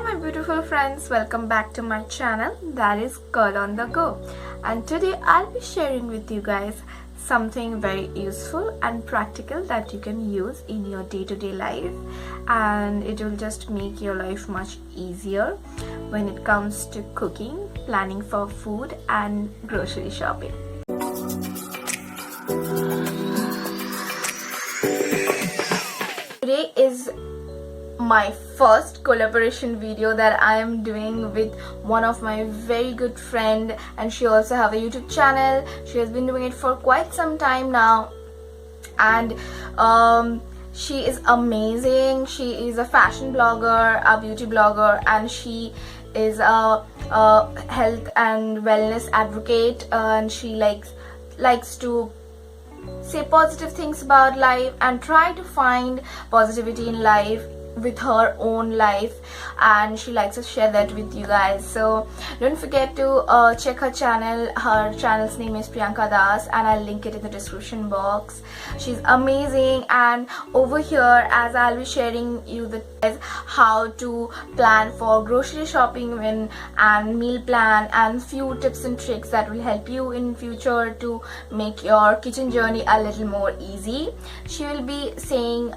my beautiful friends, welcome back to my channel, that is Girl on the Go. And today I'll be sharing with you guys something very useful and practical that you can use in your day-to-day life, and it will just make your life much easier when it comes to cooking, planning for food and grocery shopping. Today is my first collaboration video that I am doing with one of my very good friend, and she also have a YouTube channel. She has been doing it for quite some time now, and she is amazing. She is a fashion blogger, a beauty blogger, and she is a health and wellness advocate, and she likes to say positive things about life and try to find positivity in life with her own life, and she likes to share that with you guys. So don't forget to check her channel. Her channel's name is Priyanka, and I'll link it in the description box. She's amazing, and over here as I'll be sharing you the how to plan for grocery shopping and meal plan and few tips and tricks that will help you in future to make your kitchen journey a little more easy. She will be saying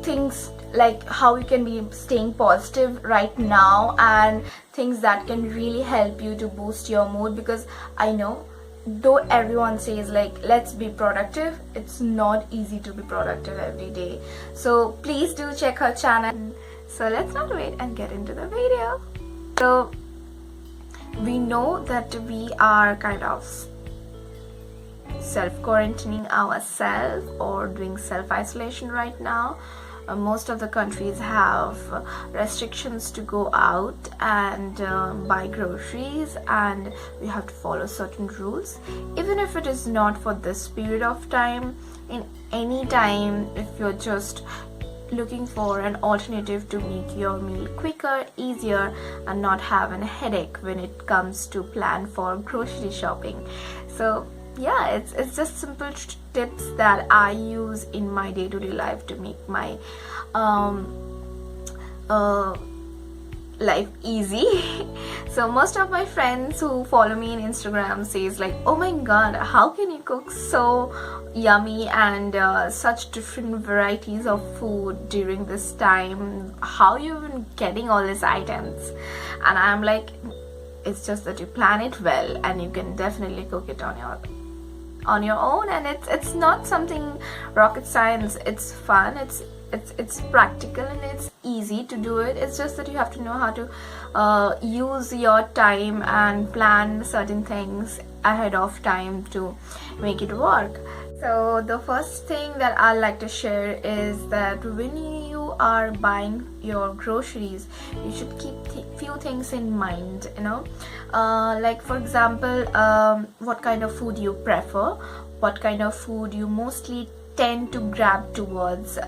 things like how you can be staying positive right now and things that can really help you to boost your mood, because I know though everyone says like let's be productive, it's not easy to be productive every day. So please do check her channel. So let's not wait and get into the video. So we know that we are kind of self-quarantining ourselves or doing self-isolation right now. Most of the countries have restrictions to go out and buy groceries, and we have to follow certain rules, even if it is not for this period of time. In any time, if you're just looking for an alternative to make your meal quicker, easier, and not have a headache when it comes to plan for grocery shopping. So yeah, it's just simple tips that I use in my day-to-day life to make my life easy. So most of my friends who follow me on Instagram says like, oh my god, how can you cook so yummy and such different varieties of food during this time? How you been getting all these items? And I'm like, it's just that you plan it well and you can definitely cook it on your own, and it's not something rocket science. It's fun, it's practical, and it's easy to do it. It's just that you have to know how to use your time and plan certain things ahead of time to make it work. So the first thing that I like to share is that when you are buying your groceries, you should keep few things in mind, like for example, what kind of food you prefer, what kind of food you mostly tend to grab towards.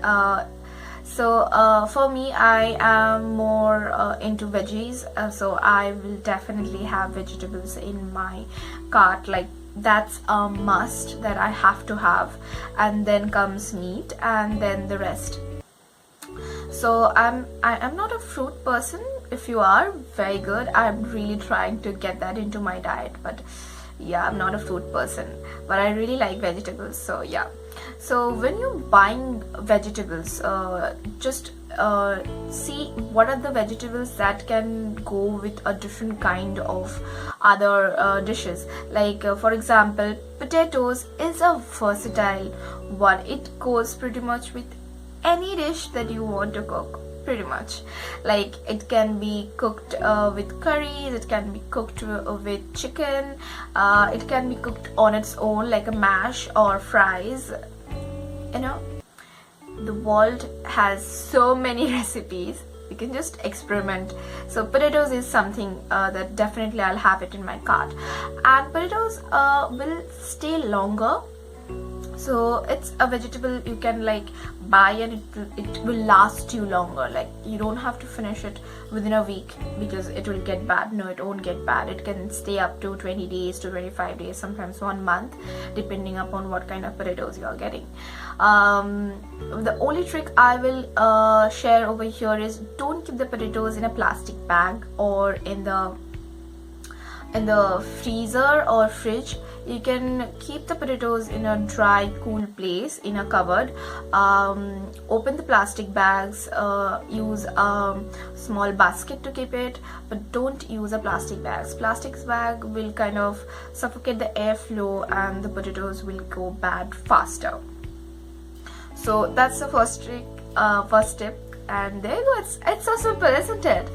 So for me, I am more into veggies, so I will definitely have vegetables in my cart. Like that's a must that I have to have, and then comes meat, and then the rest. So I'm not a fruit person. If you are, very good. I'm really trying to get that into my diet, but yeah, I'm not a fruit person, but I really like vegetables. So yeah, so when you're buying vegetables, just see what are the vegetables that can go with a different kind of other dishes. Like for example, potatoes is a versatile one. It goes pretty much with any dish that you want to cook, pretty much. Like it can be cooked with curries, it can be cooked with chicken, it can be cooked on its own like a mash or fries. The world has so many recipes, you can just experiment. So potatoes is something that definitely I'll have it in my cart, and potatoes will stay longer. So it's a vegetable you can like buy, and it will last you longer. Like you don't have to finish it within a week because it will get bad. No, it won't get bad. It can stay up to 20 days to 25 days, sometimes 1 month, depending upon what kind of potatoes you are getting. The only trick I will share over here is don't keep the potatoes in a plastic bag or in the freezer or fridge. You can keep the potatoes in a dry, cool place in a cupboard. Open the plastic bags, use a small basket to keep it, but don't use a plastic bags. Plastic bag will kind of suffocate the airflow and the potatoes will go bad faster. So that's the first trick, first tip, and there you go. It's so simple, isn't it?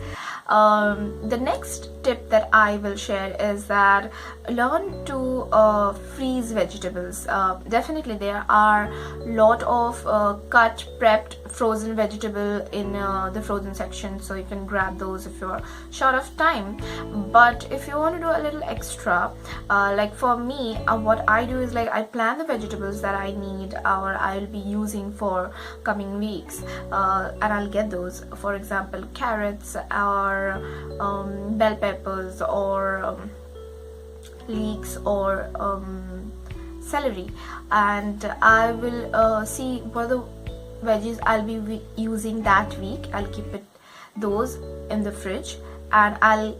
The next tip that I will share is that learn to freeze vegetables. Definitely there are a lot of cut, prepped, frozen vegetable in the frozen section, so you can grab those if you're short of time. But if you want to do a little extra, like for me, what I do is like I plan the vegetables that I need or I'll be using for coming weeks, and I'll get those. For example, carrots or bell peppers or leeks or celery, and I will see what the veggies I'll be using that week. I'll keep those in the fridge, and I'll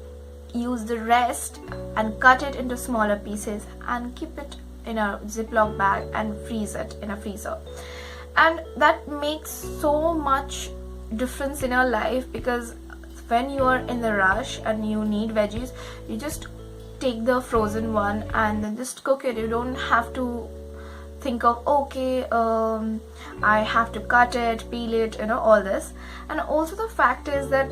use the rest and cut it into smaller pieces and keep it in a Ziploc bag and freeze it in a freezer. And that makes so much difference in your life, because when you are in the rush and you need veggies, you just take the frozen one and then just cook it. You don't have to think of okay, I have to cut it, peel it, all this. And also the fact is that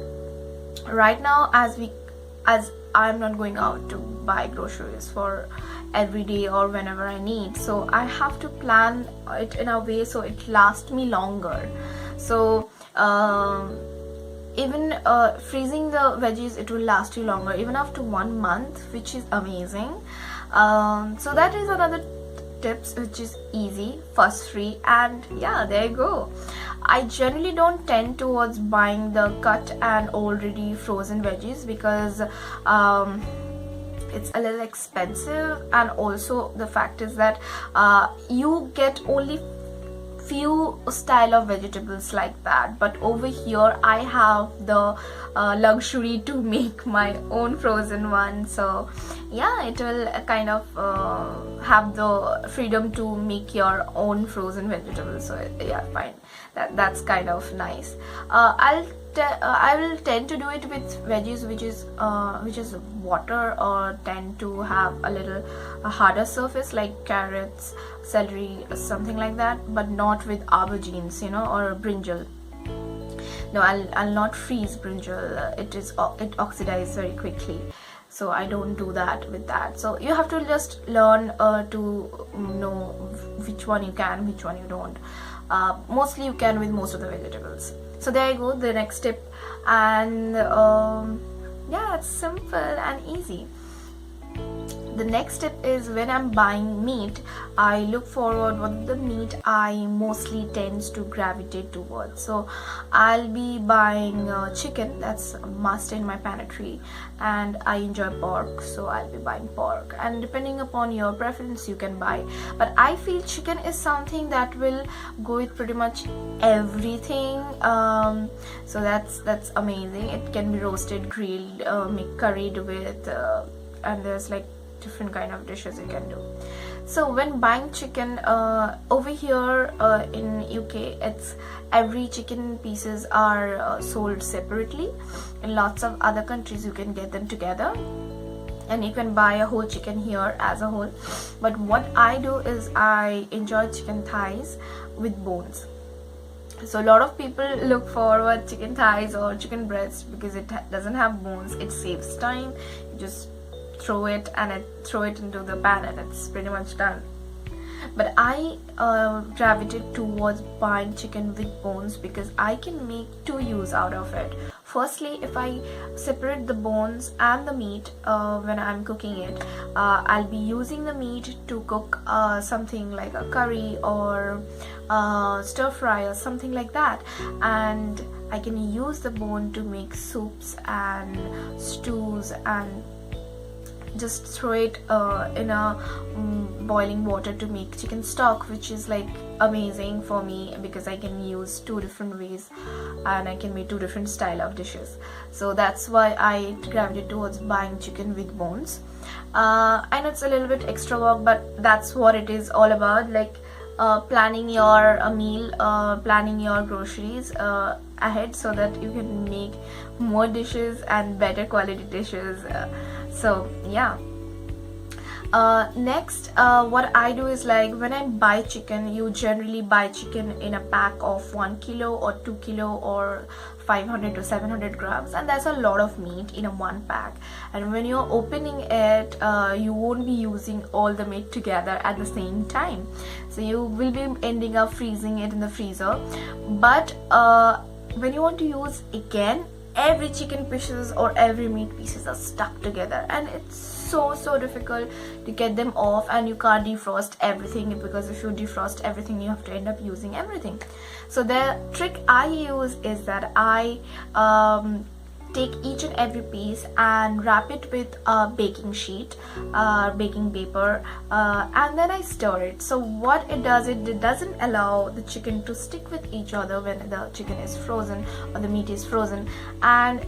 right now, as I'm not going out to buy groceries for every day or whenever I need, so I have to plan it in a way so it lasts me longer. So even freezing the veggies, it will last you longer, even after 1 month, which is amazing. So that is another tips which is easy, fuss free, and yeah, there you go. I generally don't tend towards buying the cut and already frozen veggies because it's a little expensive, and also the fact is that you get only few style of vegetables like that. But over here I have the luxury to make my own frozen one, so yeah, it will kind of have the freedom to make your own frozen vegetables. So yeah, fine, that's kind of nice. I will tend to do it with veggies which is water or tend to have a little harder surface, like carrots, celery, something like that, but not with aubergines, or brinjal. No, I'll not freeze brinjal. It oxidizes very quickly, so I don't do that with that. So you have to just learn to know which one you can, which one you don't. Mostly you can with most of the vegetables. So there you go, the next tip. And yeah, it's simple and easy. The next tip is when I'm buying meat, I look forward what the meat I mostly tends to gravitate towards. So I'll be buying chicken, that's a must in my pantry, and I enjoy pork, so I'll be buying pork. And depending upon your preference, you can buy. But I feel chicken is something that will go with pretty much everything. So that's amazing. It can be roasted, grilled, curried with, and there's like different kind of dishes you can do. So when buying chicken over here in UK, it's every chicken pieces are sold separately. In lots of other countries you can get them together, and you can buy a whole chicken here as a whole. But what I do is I enjoy chicken thighs with bones. So a lot of people look forward chicken thighs or chicken breasts because it doesn't have bones. It saves time. You just throw it into the pan and it's pretty much done. But I gravitate towards buying chicken with bones because I can make two use out of it. firstly, if I separate the bones and the meat when I'm cooking it, I'll be using the meat to cook something like a curry or stir fry or something like that, and I can use the bone to make soups and stews and just throw it in a boiling water to make chicken stock, which is like amazing for me because I can use 2 different ways and I can make 2 different style of dishes. So that's why I gravitated towards buying chicken with bones. I know it's a little bit extra work, but that's what it is all about, like planning your meal, planning your groceries ahead so that you can make more dishes and better quality dishes. So yeah. Next, what I do is, like, when I buy chicken, you generally buy chicken in a pack of 1 kilo or 2 kilo or 500 to 700 grams, and that's a lot of meat in a one pack. And when you're opening it, you won't be using all the meat together at the same time, so you will be ending up freezing it in the freezer. But when you want to use again, every chicken pieces or every meat pieces are stuck together, and it's so difficult to get them off, and you can't defrost everything, because if you defrost everything you have to end up using everything. So the trick I use is that I take each and every piece and wrap it with a baking sheet, baking paper, and then I stir it. So what it does, it doesn't allow the chicken to stick with each other when the chicken is frozen or the meat is frozen, and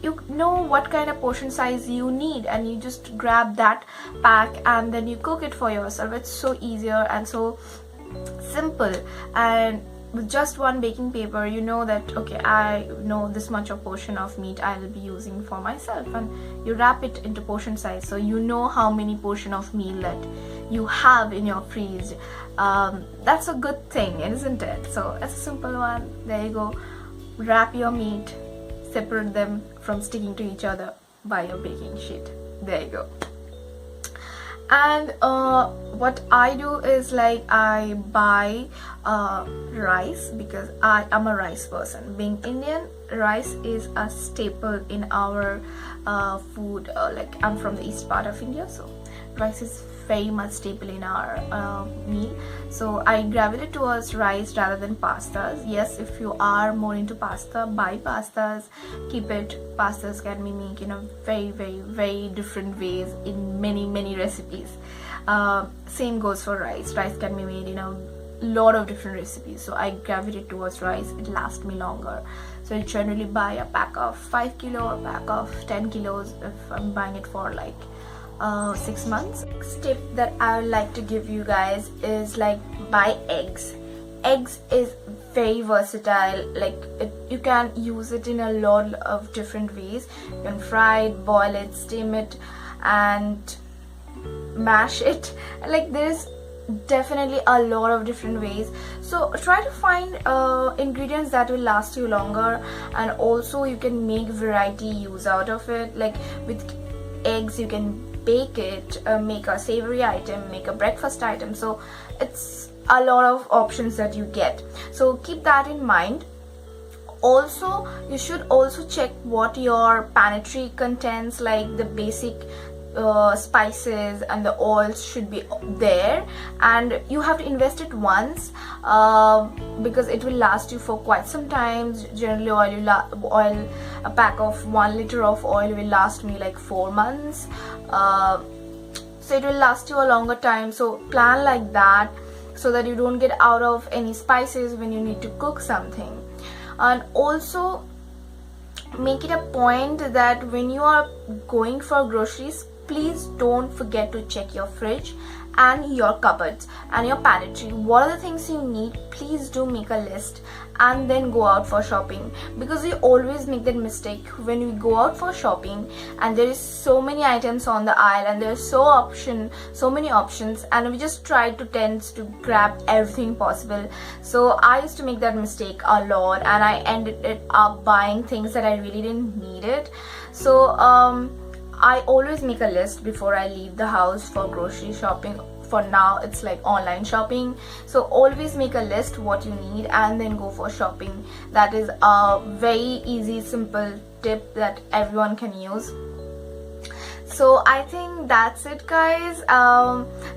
you know what kind of portion size you need, and you just grab that pack and then you cook it for yourself. It's so easier and so simple, and with just one baking paper, you know that, okay, I know this much of portion of meat I will be using for myself, and you wrap it into portion size, so you know how many portion of meal that you have in your fridge. That's a good thing, isn't it? So it's a simple one. There you go. Wrap your meat, separate them from sticking to each other by your baking sheet. There you go. And what I do is, like, I buy rice, because I am a rice person. Being Indian, rice is a staple in our food. Like, I'm from the east part of India, so rice is very much staple in our meal. So I gravitate towards rice rather than pastas. Yes, if you are more into pasta, buy pastas, keep it. Pastas can be made in a very different ways in many recipes. Same goes for rice. Rice can be made in a lot of different recipes, so I gravitate towards rice. It lasts me longer, so I generally buy a pack of 5 kilo, a pack of 10 kilos if I'm buying it for like 6 months. Next tip that I would like to give you guys is, like, buy eggs. Eggs is very versatile. Like, you can use it in a lot of different ways. You can fry it, boil it, steam it, and mash it. Like, there's definitely a lot of different ways, so try to find ingredients that will last you longer, and also you can make variety use out of it. Like, with eggs you can bake it, make a savory item, make a breakfast item, so it's a lot of options that you get, so keep that in mind. Also, you should also check what your pantry contains, like the basic spices and the oils should be there, and you have to invest it once, because it will last you for quite some time. Generally, oil, a pack of 1 liter of oil will last me like 4 months, so it will last you a longer time. So plan like that, so that you don't get out of any spices when you need to cook something. And also make it a point that when you are going for groceries, please don't forget to check your fridge and your cupboards and your pantry. What are the things you need? Please do make a list and then go out for shopping, because we always make that mistake when we go out for shopping and there is so many items on the aisle and there's so many options, and we just try to tend to grab everything possible. So I used to make that mistake a lot, and I ended up buying things that I really didn't need it. So I always make a list before I leave the house for grocery shopping. for now it's like online shopping. So always make a list what you need and then go for shopping. That is a very easy, simple tip that everyone can use. So I think that's it, guys.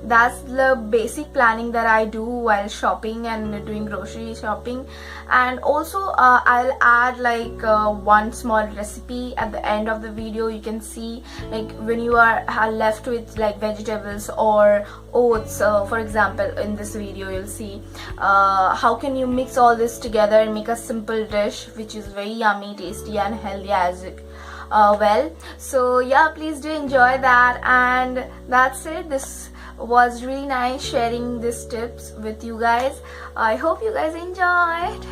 That's the basic planning that I do while shopping and doing grocery shopping. And also I'll add like one small recipe at the end of the video. You can see like when you are left with like vegetables or oats, for example in this video you'll see how can you mix all this together and make a simple dish which is very yummy, tasty and healthy as well. So yeah, please do enjoy that. And that's it. This was really nice sharing these tips with you guys. I hope you guys enjoyed.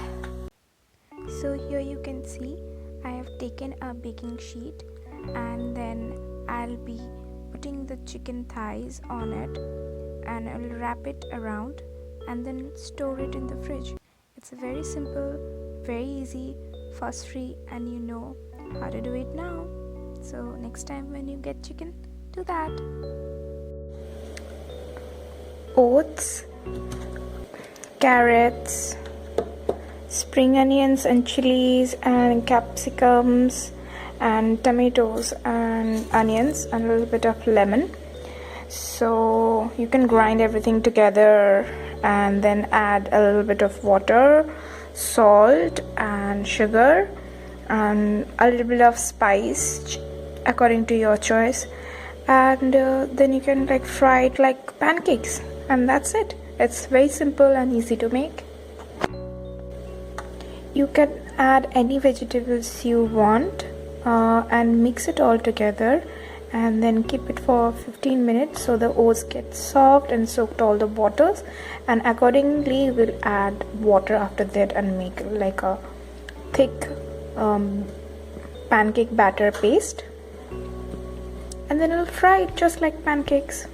So here you can see I have taken a baking sheet and then I'll be putting the chicken thighs on it and I'll wrap it around and then store it in the fridge. It's very simple, very easy, fuss free, and you know how to do it now. So next time when you get chicken, do that. Oats, carrots, spring onions and chilies and capsicums and tomatoes and onions and a little bit of lemon. So you can grind everything together and then add a little bit of water, salt and sugar and a little bit of spice according to your choice, and then you can like fry it like pancakes, and that's it. It's very simple and easy to make. You can add any vegetables you want and mix it all together and then keep it for 15 minutes so the oats get soft and soaked all the waters, and accordingly we'll add water after that and make like a thick pancake batter paste, and then we'll fry it just like pancakes.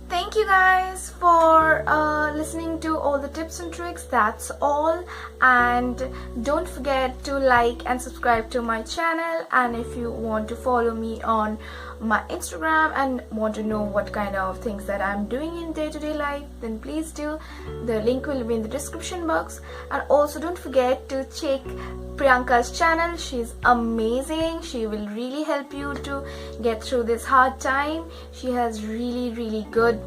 Thank you guys for listening to all the tips and tricks. That's all, and don't forget to like and subscribe to my channel. And if you want to follow me on my Instagram and want to know what kind of things that I'm doing in day-to-day life, then please do. The link will be in the description box. And also don't forget to check Priyanka's channel. She's amazing. She will really help you to get through this hard time. She has really good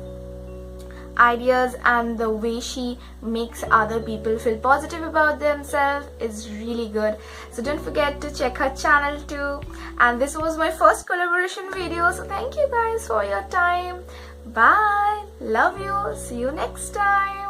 ideas, and the way she makes other people feel positive about themselves is really good. So don't forget to check her channel too. And this was my first collaboration video, so thank you guys for your time. Bye, love you, see you next time.